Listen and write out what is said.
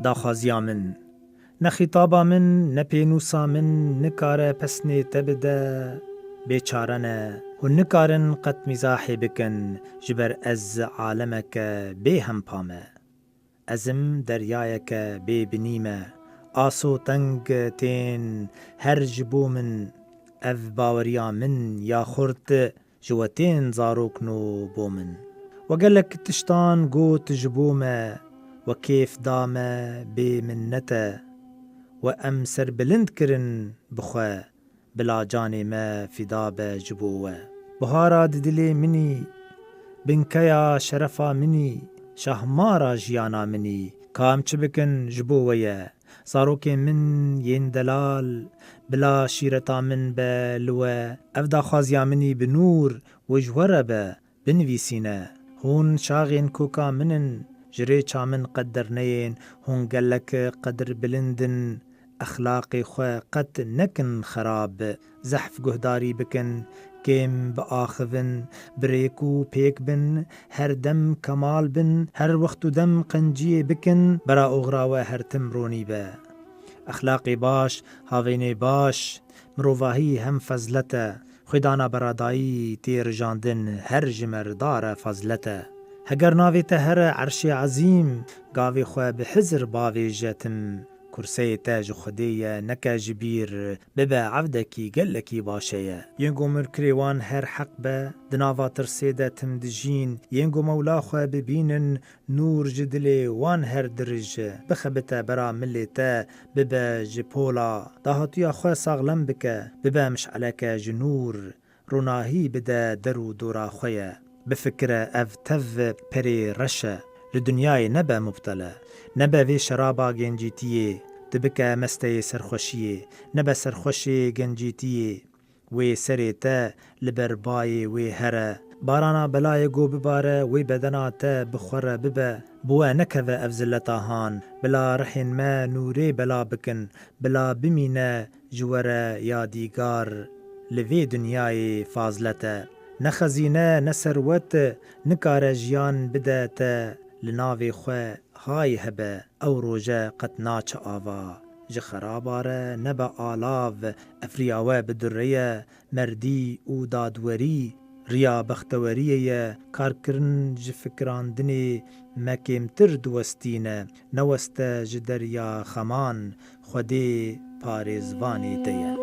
داخوازیا من نخیطابا من نپینوسا من نکاره پسنی تبده بیچارنه و نکارن قد مزاحی بکن جبر از عالمک بی هم پامه ازم دریایک بی بنیمه آسو تنگ تین هر جبو من اف باوریا من یا خورد جوتين زاروكنو بومن وقالك تشتان قوت جبومه وكيف دامه بمنته وأمسر بلند كرن بخوا بلا جاني ما في دابه جبوه بهارا ددلي مني بنكيا شرفا مني شهمارا جيانا مني كام چبكن جبوه صاروكي من يندلال بلا شيرتا من بلوه افدا خازيا مني بنور وجوره به بنويسينه هون شاغين كوكا منن جري چامن قدرنين هون قلك قدر بلندن اخلاقي خو قد نكن خراب زحف قهداري بكن كيم بآخذن بريكو بيك بن هر دم كمال بن هر وقت دم قنجي بكن برا اغراوه هر تمروني به اخلاقي باش هاويني باش مروفاهي هم فضلته خدانا برادائی تیر جاندن هر جمر داره فضلته هگر ناوی تهر عرش عظیم گاوی خواه بحزر باوی جتم کرسی تاج خدیه نکا جبیر ببا عبدکی گلکی باشه ینگو مرکریوان هر حق به دناوا ترسیده تم دجین ینگو مولا خواه ببینن نور جدلی وان هر درج بخبته برا ملیته ببا جپولا داهاتویا خواه ساغلم بکه ببا مشعلک جنور روناهی بده درو دورا خواه بفكره اف تف پری رشه لدنیای نبه مبتله نبه وی شرابا گنجیتیه دبکه مسته سرخوشیه نبه سرخوشی گنجیتیه وی سری تا لبربای وی هره بارانا بلای گو بباره وی بدنا تا بخوره ببه بوه نکوه افزلتا هان بلا رحین ما نوری بلا بکن بلا بمینه جوره یادیگار لوی دنیای فازلته نخزینه نسروت نکاره جیان بده تا لناوی خواه های هبه او روژه قد ناچ آوا جخراباره نبا آلاو افریاوه بدریه مردی او دادوری ریا بختوریه کارکرن جفکراندنی مکیمتر دوستینه نوست جدریا خمان خودی پارزوانی تیه